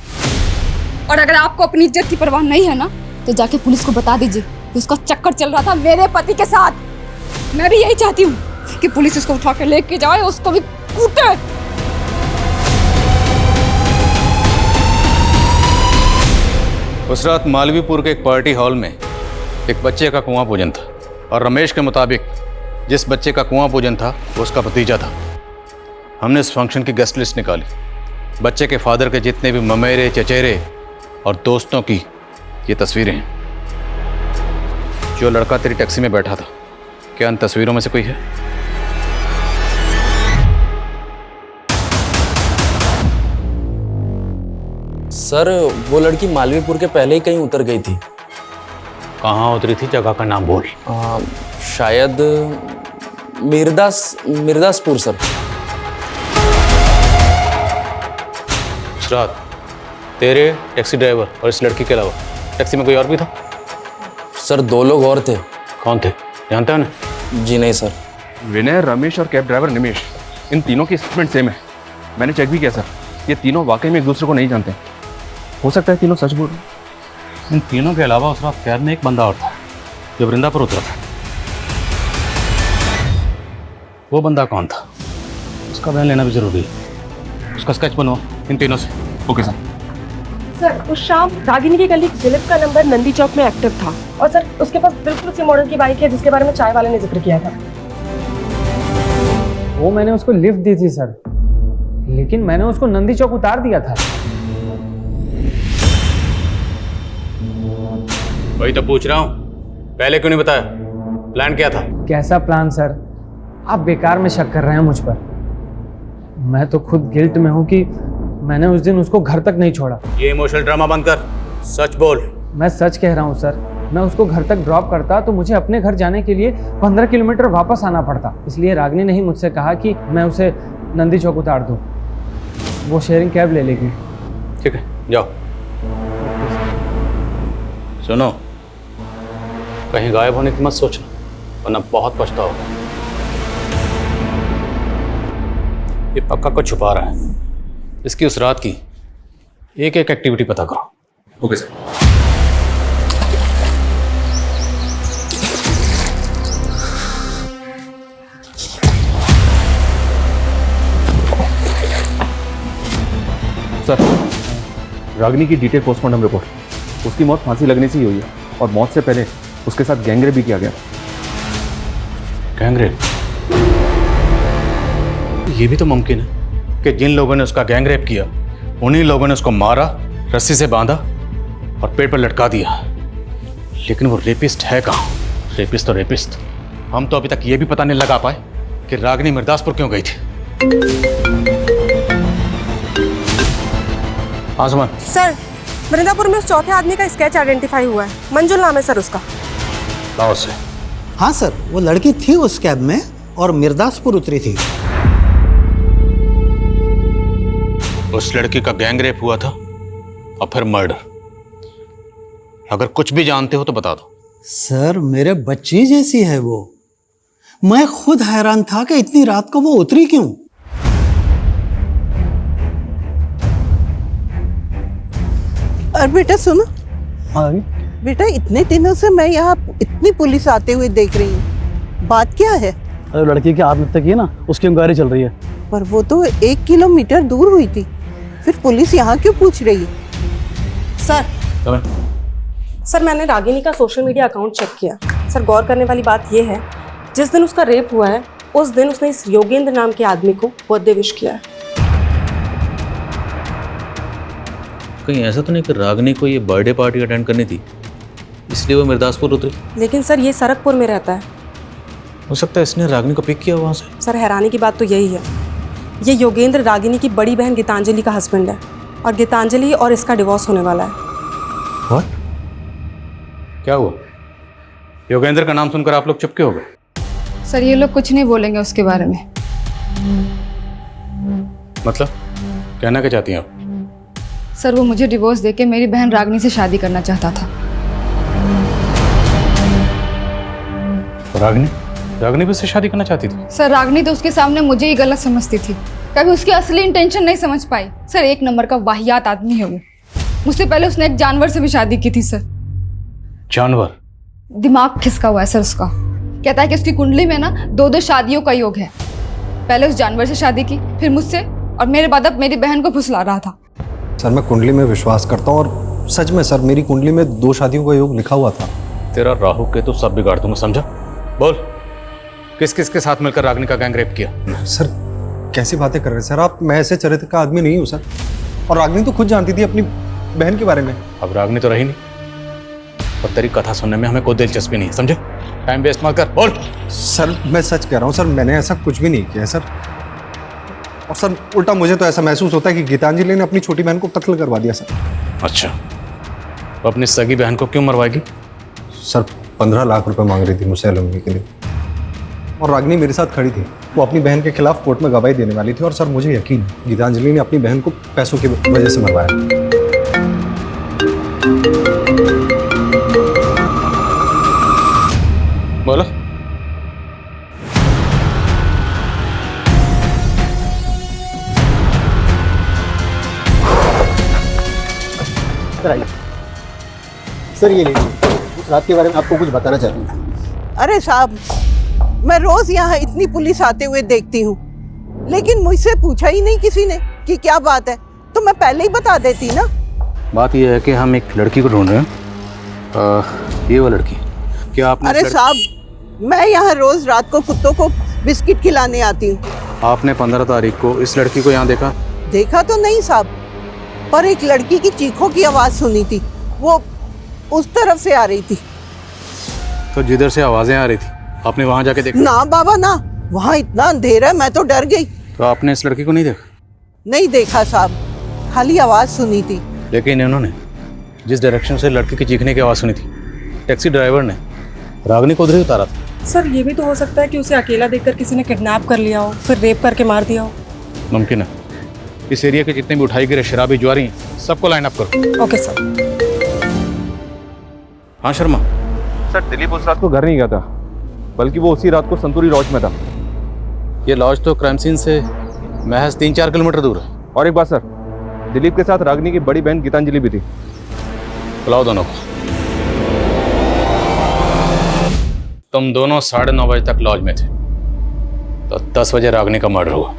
और अगर आपको अपनी इज्जत की परवाह नहीं है ना तो जाके पुलिस को बता दीजिए कि उसका चक्कर चल रहा था मेरे पति के साथ। मैं भी यही चाहती हूँ कि पुलिस उसको उठा के लेके जाए, उसको भी कूटे। उस रात मालवीपुर के एक पार्टी हॉल में एक बच्चे का कुआं पूजन था और रमेश के मुताबिक जिस बच्चे का कुआं पूजन था वो उसका भतीजा था। हमने इस फंक्शन की गेस्ट लिस्ट निकाली। बच्चे के फादर के जितने भी ममेरे, चचेरे और दोस्तों की ये तस्वीरें हैं। जो लड़का तेरी टैक्सी में बैठा था, क्या इन तस्वीरों में से कोई है? सर, वो लड़की मालवीपुर के पहले ही कहीं उतर गई थी। कहाँ उतरी थी? जगह का नाम बोल। शायद मिर्दासपुर सर। उस रात तेरे, टैक्सी ड्राइवर और इस लड़की के अलावा टैक्सी में कोई और भी था? सर 2 लोग और थे। कौन थे? जानते हो ना? जी नहीं सर। विनय, रमेश और कैब ड्राइवर निमेश, इन तीनों की स्टेटमेंट सेम है। मैंने चेक भी किया सर, ये तीनों वाकई में एक दूसरे को नहीं जानते। हो सकता है तीनों सच बोल रहे हैं। इन तीनों के अलावा उस रात कैब में एक बंदा और था जो वृंदा पर उतरा था। वो बंदा कौन था? उसका बयान लेना भी जरूरी है। उसका स्केच बनवाओ इन तीनों से। Okay sir. सर, उस शाम रागिनी की कलीग दिलीप का नंबर नंदी चौक में एक्टिव था और सर उसके पास बिल्कुल उसी मॉडल की बाइक है जिसके बारे में चाय वाले ने जिक्र किया था। वो मैंने उसको लिफ्ट दी थी सर, लेकिन मैंने उसको नंदी चौक उतार दिया था। वही तो पूछ रहा हूँ, पहले क्यों नहीं बताया? प्लान क्या था? कैसा प्लान सर? आप बेकार में शक कर रहे हैं मुझ पर। मैं तो खुद गिल्ट में हूँ कि मैंने उस दिन उसको घर तक नहीं छोड़ा। ये इमोशनल ड्रामा बंद कर, सच बोल। मैं सच कह रहा हूँ सर। मैं उसको घर तक ड्रॉप करता तो मुझे अपने घर जाने के लिए 15 किलोमीटर वापस आना पड़ता। इसलिए रागिनी ने ही मुझसे कहा कि मैं उसे नंदी चौक उतार दूँ, वो शेयरिंग कैब ले लेगी। ठीक है, जाओ। सुनो, कहीं गायब होने की मत सोचना, वरना बहुत पछताओगे। ये पक्का कुछ छुपा रहा है। इसकी उस रात की एक एक एक्टिविटी पता करो। Okay sir. सर, रागिनी की डिटेल पोस्टमार्टम रिपोर्ट। उसकी मौत फांसी लगने से ही हुई है और मौत से पहले उसके साथ गैंगरेप भी किया गया। गैंगरेप? ये भी तो मुमकिन है कि जिन लोगों ने उसका गैंगरेप किया उन्हीं लोगों ने उसको मारा, रस्सी से बांधा और पेड़ पर लटका दिया। लेकिन वो रेपिस्ट है कहाँ? रेपिस्ट तो रेपिस्ट। हम तो अभी तक ये भी पता नहीं लगा पाए कि रागिनी मिर्दासपुर क्यों गई थी। आसमान सर, वृंदापुर में उस चौथे आदमी का स्केच आइडेंटिफाई हुआ है। मंजुल नाम है सर उसका। लाओ से। हाँ सर, वो लड़की थी उस कैब में और मिर्दासपुर उतरी थी। उस लड़की का गैंगरेप हुआ था और फिर मर्डर। अगर कुछ भी जानते हो तो बता दो। सर, मेरे बच्ची जैसी है वो। मैं खुद हैरान था कि इतनी रात को वो उतरी क्यों। और बेटा सुनो। हाँ बेटा, इतने दिनों से मैं यहाँ इतनी पुलिस आते हुए देख रही हूँ, बात क्या है? अरे लड़की की आत्महत्या की है ना, उसकी इंक्वायरी चल रही है। पर वो तो 1 किलोमीटर दूर हुई थी, फिर पुलिस यहाँ क्यों पूछ रही है? सर, मैंने रागिनी का सोशल मीडिया अकाउंट चेक किया। सर, गौर करने वाली बात यह है जिस दिन उसका रेप हुआ है उस दिन उसने इस योगेंद्र नाम के आदमी को बर्थडे विश किया है। कहीं ऐसा तो नहीं कि रागनी को ये बर्थडे पार्टी अटेंड करनी थी इसलिए वो मिर्दासपुर उतरी? लेकिन सर ये सरकपुर में रहता है। हो सकता है इसने रागनी को पिक किया वहाँ से। सर हैरानी की बात तो यही है, ये योगेंद्र रागिनी की बड़ी बहन गीतांजलि का हस्बैंड है और गीतांजलि और इसका डिवोर्स होने वाला है। What? क्या हुआ? योगेंद्र का नाम सुनकर आप लोग चुप क्यों हो गए? सर ये लोग कुछ नहीं बोलेंगे उसके बारे में। मतलब कहना क्या चाहती हैं आप? सर वो मुझे डिवोर्स देके मेरी बहन रागनी से शादी करना चाहता था। रागनी भी उससे शादी करना चाहती थी? सर रागनी तो उसके सामने मुझे ही गलत समझती थी, कभी उसकी असली इंटेंशन नहीं समझ पाई। सर एक नंबर का वाहियात आदमी है वो। मुझसे पहले उसने एक जानवर से भी शादी की थी सर। जानवर? दिमाग खिसका हुआ है सर उसका। कहता है कि उसकी कुंडली में ना 2-2 शादियों का योग है। पहले उस जानवर से शादी की, फिर मुझसे, और मेरे बाद अब मेरी बहन को फुसला रहा था। सर मैं कुंडली में विश्वास करता हूँ और सच में सर मेरी कुंडली में 2 शादियों का योग लिखा हुआ था। तेरा राहु के तो सब बिगाड़ दूंगा, समझा? बोल, किस किस के साथ मिलकर रागनी का गैंग रेप किया? सर कैसी बातें कर रहे हैं सर आप? मैं ऐसे चरित्र का आदमी नहीं हूँ सर। और रागनी तो खुद जानती थी अपनी बहन के बारे में। अब रागनी तो रही नहीं और तेरी कथा सुनने में हमें कोई दिलचस्पी नहीं है, समझे? टाइम वेस्ट मत कर, बोल। सर मैं सच कह रहा हूँ सर, मैंने ऐसा कुछ भी नहीं किया सर। और सर उल्टा मुझे तो ऐसा महसूस होता है कि गीतांजलि ने अपनी छोटी बहन को कत्ल करवा दिया सर। अच्छा, तो अपनी सगी बहन को क्यों मरवाएगी? सर 15 लाख रुपए मांग रही थी मुझसे एलुमनी के लिए और रागनी मेरे साथ खड़ी थी। वो अपनी बहन के खिलाफ कोर्ट में गवाही देने वाली थी और सर मुझे यकीन गीतांजलि ने अपनी बहन को पैसों की वजह से मरवाया। बोलो। सर ये लीजिए, उस रात के बारे में आपको कुछ बताना चाहती हूँ। अरे साहब, मैं रोज यहाँ इतनी पुलिस आते हुए देखती हूँ, लेकिन मुझसे पूछा ही नहीं किसी ने कि क्या बात है, तो मैं पहले ही बता देती ना। बात यह है कि हम एक लड़की को ढूंढ रहे हैं। ये वो लड़की, क्या आपने? अरे साहब, मैं यहाँ रोज रात को कुत्तों को बिस्किट खिलाने आती हूँ। आपने 15 तारीख को इस लड़की को यहाँ देखा? देखा तो नहीं साहब, पर एक लड़की की चीखों की आवाज सुनी थी, वो उस तरफ से आ रही थी। तो जिधर से आवाजें आ रही थी आपने वहां जाके देखा? ना बाबा ना, वहाँ इतना अंधेरा है, मैं तो डर गई। तो आपने इस लड़की को नहीं देखा? नहीं देखा साहब, खाली आवाज सुनी थी। लेकिन इन्होंने जिस डायरेक्शन से लड़की की चीखने की आवाज सुनी थी, टैक्सी ड्राइवर ने रागनी को उधर ही उतारा था। सर ये भी तो हो सकता है कि उसे अकेला देखकर किसी ने किडनैप कर लिया हो, फिर रेप करके मार दिया हो। मुमकिन है। इस एरिया के जितने भी उठाई गिरे शराबी जुआरी सबको लाइन अप करो। Okay sir. हाँ शर्मा। सर दिलीप उस रात को घर नहीं गया था, बल्कि वो उसी रात को संतूरी लॉज में था। ये लॉज तो क्राइम सीन से महज 3-4 किलोमीटर दूर है। और एक बात सर, दिलीप के साथ रागनी की बड़ी बहन गीतांजलि भी थी। बुलाओ दोनों को। तुम दोनों 9:30 बजे तक लॉज में थे, तो 10 बजे रागनी का मर्डर हुआ।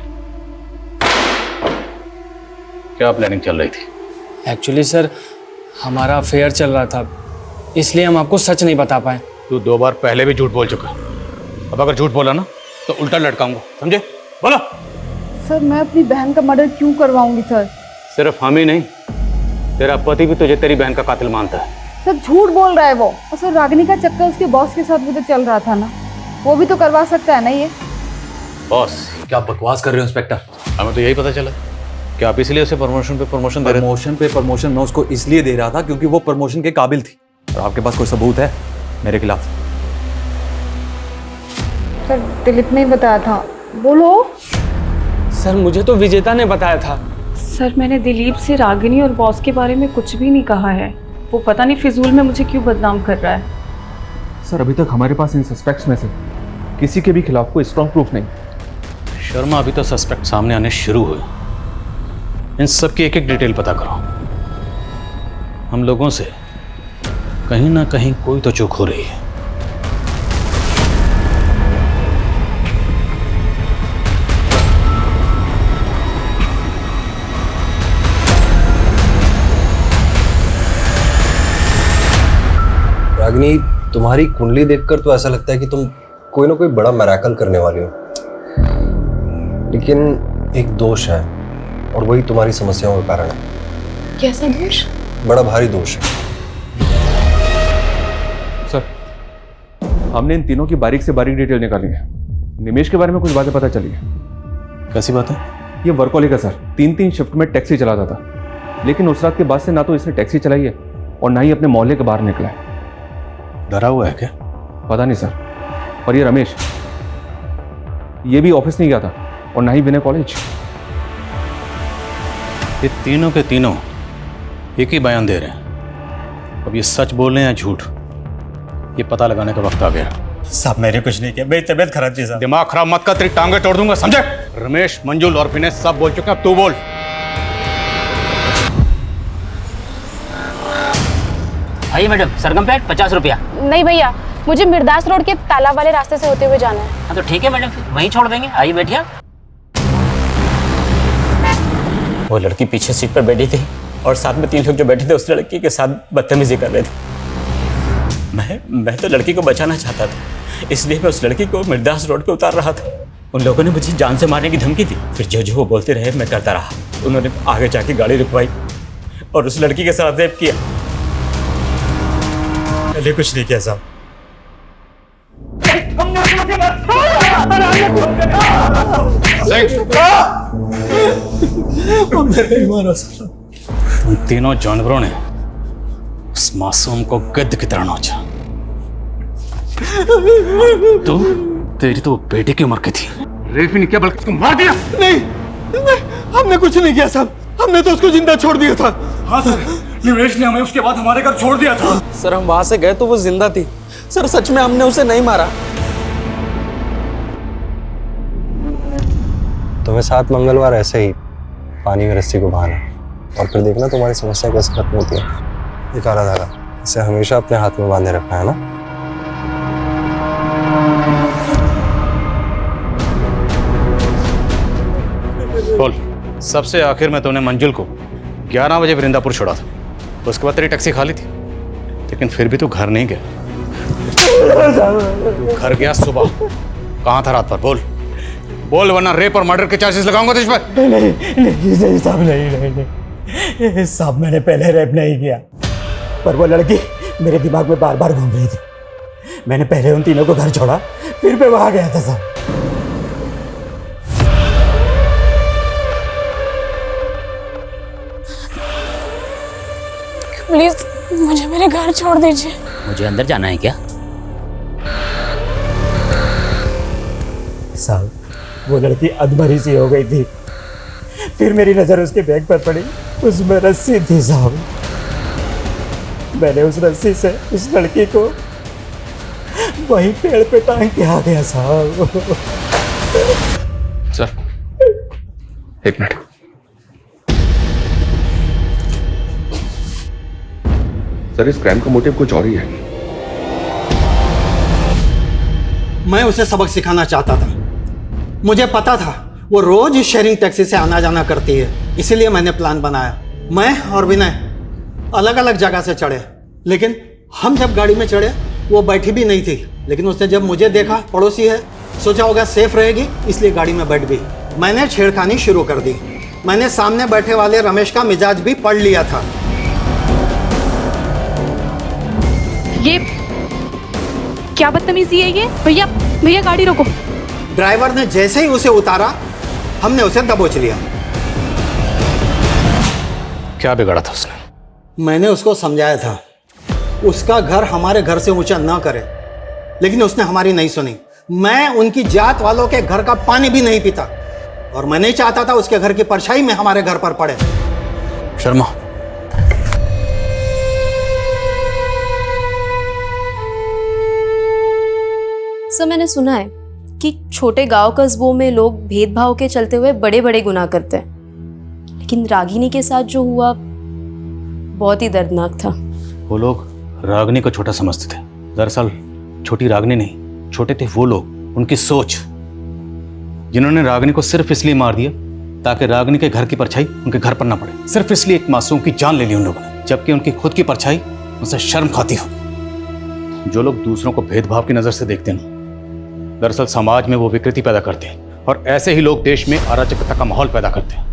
क्या प्लानिंग चल रही थी? एक्चुअली सर हमारा अफेयर चल रहा था, इसलिए हम आपको सच नहीं बता पाए। तू 2 बार पहले भी झूठ बोल चुका, अब अगर झूठ बोला ना तो उल्टा लटकाऊंगा, समझे? बोलो। सर मैं अपनी बहन का मर्डर क्यों करवाऊंगी सर? सिर्फ हम ही नहीं, तेरा पति भी तुझे तेरी बहन का कातिल मानता है। सर झूठ बोल रहा है वो। और सर रागिनी का चक्कर उसके बॉस के साथ भी तो चल रहा था ना, वो भी तो करवा सकता है ना ये। बॉस क्या बकवास कर रहे हो इंस्पेक्टर? हमें तो यही पता चला कि आप इसलिए उसे प्रमोशन पे प्रमोशन दे रहे थे। प्रमोशन पे प्रमोशन मैं उसको इसलिए दे रहा था क्योंकि वो प्रमोशन के काबिल थी। और आपके पास कोई सबूत है मेरे खिलाफ? सर दिलीप ने बताया था। बोलो। सर मुझे तो विजेता ने बताया था। सर मैंने दिलीप से रागिनी और बॉस के बारे में कुछ भी नहीं कहा है। वो पता नहीं फिजूल में मुझे क्यों बदनाम कर रहा है। सर अभी तक हमारे पास इन सस्पेक्ट्स में से किसी के भी खिलाफ कोई स्ट्रॉन्ग प्रूफ नहीं। शर्मा अभी तो सस्पेक्ट सामने आने शुरू हुए, इन सब की एक एक डिटेल पता करो। हम लोगों से कहीं ना कहीं कोई तो चूक हो रही है। रागिनी, तुम्हारी कुंडली देखकर तो ऐसा लगता है कि तुम कोई ना कोई बड़ा मैराकल करने वाली हो, लेकिन एक दोष है और वही तुम्हारी समस्याओं का कारण है। कैसा दोष? बड़ा भारी दोष है। सर, हमने इन तीनों की बारीक से बारीक डिटेल निकाली है। निमेश के बारे में कुछ बातें पता चली है। कैसी बात है? ये वर्कहोलिक है सर, 3-3 शिफ्ट में टैक्सी चलाता था, लेकिन उस रात के बाद से ना तो इसने टैक्सी चलाई है और ना ही अपने मोहल्ले के बाहर निकला है। डरा हुआ है क्या? पता नहीं सर। और ये रमेश, ये भी ऑफिस नहीं गया था और ना ही विनय कॉलेज। ये तीनों के तीनों एक ही बयान दे रहे हैं। अब ये सच बोल रहे हैं या झूठ, ये पता लगाने का वक्त आ गया। साहब मैंने कुछ नहीं किया, मेरी तबीयत खराब थी साहब। दिमाग खराब मत कर, तेरी टांगे तोड़ दूंगा, समझे? रमेश, मंजुल और विनय सब बोल चुके हैं, अब तू बोल। आइए मैडम, सरगम प्लेट 50 रुपया। नहीं भैया, मुझे मिर्दास रोड के तालाब वाले रास्ते से होते हुए जाना है। हाँ तो ठीक है मैडम, वहीं छोड़ देंगे। आइए बैठिए। वो लड़की पीछे सीट पर बैठी थी और साथ में 3 लोग जो बैठे थे उस लड़की के साथ बदतमीजी कर रहे थे। मैं तो लड़की को बचाना चाहता था, इसलिए मैं उस लड़की को मिर्दास रोड पे उतार रहा था। उन लोगों ने मुझे जान से मारने की धमकी दी। फिर जो वो बोलते रहे मैं करता रहा। उन्होंने आगे जाके गाड़ी रुकवाई और उस लड़की के साथ रेप किया। मैंने कुछ नहीं किया साहब। उन तीनों जानवरों ने उस मासूम को गद्द की तरह नोचा। तू, तेरी तो बेटे की उम्र की थी। रेप भी नहीं किया बल्कि उसको मार दिया। नहीं, हमने कुछ नहीं किया साहब, हमने तो उसको जिंदा छोड़ दिया था। हाँ सर, निमेश ने हमें उसके बाद हमारे घर छोड़ दिया था। सर हम वहां से गए तो वो जिंदा थी। सर सच में हमने उसे नहीं मारा। तुम्हें 7 मंगलवार ऐसे ही पानी में रस्सी को बहाना और फिर देखना तुम्हारी समस्या कैसे खत्म होती है। ये काला धागा, इसे हमेशा अपने हाथ में बांधे रखना है ना। बोल, सबसे आखिर में तूने मंजुल को 11 बजे वृंदापुर छोड़ा था, उसके बाद तेरी टैक्सी खाली थी, लेकिन फिर भी तू घर नहीं गया। घर गया सुबह, कहाँ था रात पर? बोल बोल, वरना रेप और मर्डर के चार्जेस लगाऊंगा तुझ पर। नहीं साहब, नहीं साहब, मैंने पहले रेप नहीं किया, पर वो लड़की मेरे दिमाग में बार बार घूम रही थी। मैंने पहले उन तीनों को घर छोड़ा, फिर मैं वहां गया था साहब। प्लीज मुझे मेरे घर छोड़ दीजिए। मुझे अंदर जाना है क्या? साहब, वो लड़की अधमरी सी हो गई थी, फिर मेरी नजर उसके बैग पर पड़ी, उसमें रस्सी थी साहब। मैंने उस रस्सी से उस लड़की को वहीं पेड़ पे टांग के आ गया साहब। Sir, 1 minute. सर, इस क्राइम का मोटिव कुछ और ही है। मैं उसे सबक सिखाना चाहता था। मुझे पता था वो रोज इस शेयरिंग टैक्सी से आना जाना करती है, इसीलिए मैंने प्लान बनाया। मैं और विनय अलग अलग जगह से चढ़े, लेकिन हम जब गाड़ी में चढ़े वो बैठी भी नहीं थी। लेकिन उसने जब मुझे देखा, पड़ोसी है, सोचा होगा सेफ रहेगी, इसलिए गाड़ी में बैठ गई। मैंने छेड़खानी शुरू कर दी। मैंने सामने बैठे वाले रमेश का मिजाज भी पढ़ लिया था। ये क्या बदतमीजी है ये? भैया भैया गाड़ी रोको। ड्राइवर ने जैसे ही उसे उतारा, हमने उसे दबोच लिया। क्या बिगाड़ा था उसने? मैंने उसको समझाया था उसका घर हमारे घर से ऊंचा ना करे, लेकिन उसने हमारी नहीं सुनी। मैं उनकी जात वालों के घर का पानी भी नहीं पीता और मैं नहीं चाहता था उसके घर की परछाई में हमारे घर पर पड़े। शर्मा, सर मैंने सुना है कि छोटे गांव कस्बों में लोग भेदभाव के चलते हुए बड़े बड़े गुनाह करते हैं, लेकिन रागिनी के साथ जो हुआ बहुत ही दर्दनाक था। वो लोग रागिनी को छोटा समझते थे। दरअसल छोटी रागिनी नहीं, छोटे थे वो लोग, उनकी सोच, जिन्होंने रागिनी को सिर्फ इसलिए मार दिया ताकि रागिनी के घर की परछाई उनके घर पर ना पड़े। सिर्फ इसलिए एक मासूम की जान ले ली उन लोगों ने, जबकि उनकी खुद की परछाई उनसे शर्म खाती हो। जो लोग दूसरों को भेदभाव की नजर से देखते हैं, दरअसल समाज में वो विकृति पैदा करते हैं और ऐसे ही लोग देश में अराजकता का माहौल पैदा करते हैं।